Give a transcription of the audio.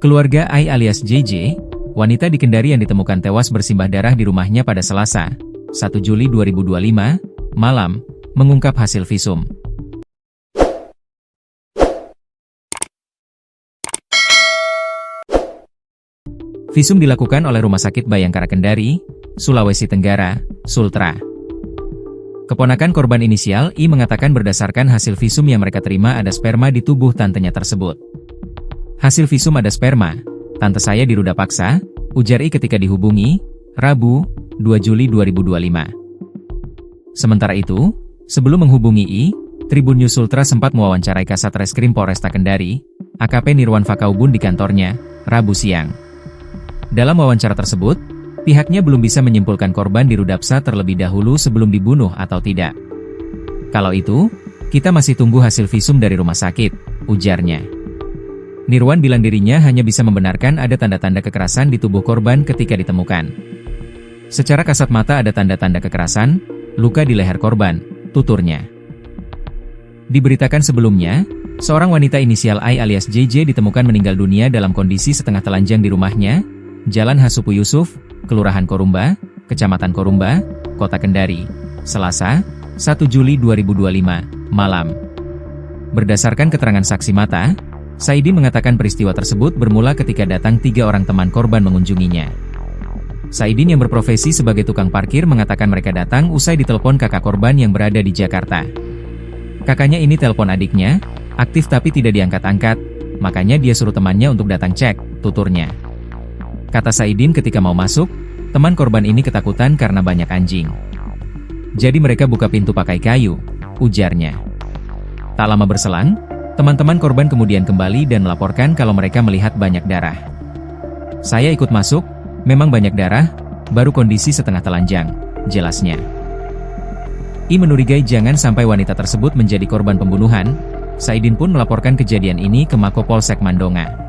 Keluarga Ai alias JJ, wanita di Kendari yang ditemukan tewas bersimbah darah di rumahnya pada Selasa, 1 Juli 2025, malam, mengungkap hasil visum. Visum dilakukan oleh Rumah Sakit Bayangkara Kendari, Sulawesi Tenggara, Sultra. Keponakan korban inisial I mengatakan berdasarkan hasil visum yang mereka terima ada sperma di tubuh tantenya tersebut. Hasil visum ada sperma, tante saya diruda paksa, ujar I ketika dihubungi, Rabu, 2 Juli 2025. Sementara itu, sebelum menghubungi I, Tribun News Sultra sempat mewawancarai Kasat Reskrim Polresta Kendari, AKP Nirwan Fakaubun di kantornya, Rabu siang. Dalam wawancara tersebut, pihaknya belum bisa menyimpulkan korban dirudapsa terlebih dahulu sebelum dibunuh atau tidak. Kalau itu, kita masih tunggu hasil visum dari rumah sakit, ujarnya. Nirwan bilang dirinya hanya bisa membenarkan ada tanda-tanda kekerasan di tubuh korban ketika ditemukan. Secara kasat mata ada tanda-tanda kekerasan, luka di leher korban, tuturnya. Diberitakan sebelumnya, seorang wanita inisial I alias JJ ditemukan meninggal dunia dalam kondisi setengah telanjang di rumahnya, Jalan Hasupu Yusuf, Kelurahan Korumba, Kecamatan Korumba, Kota Kendari, Selasa, 1 Juli 2025, malam. Berdasarkan keterangan saksi mata, Saidin mengatakan peristiwa tersebut bermula ketika datang 3 orang teman korban mengunjunginya. Saidin yang berprofesi sebagai tukang parkir mengatakan mereka datang usai ditelepon kakak korban yang berada di Jakarta. Kakaknya ini telepon adiknya, aktif tapi tidak diangkat-angkat, makanya dia suruh temannya untuk datang cek, tuturnya. Kata Saidin ketika mau masuk, teman korban ini ketakutan karena banyak anjing. Jadi mereka buka pintu pakai kayu, ujarnya. Tak lama berselang, teman-teman korban kemudian kembali dan melaporkan kalau mereka melihat banyak darah. Saya ikut masuk, memang banyak darah, baru kondisi setengah telanjang, jelasnya. I menurigai jangan sampai wanita tersebut menjadi korban pembunuhan. Saidin pun melaporkan kejadian ini ke Mako Polsek Mandonga.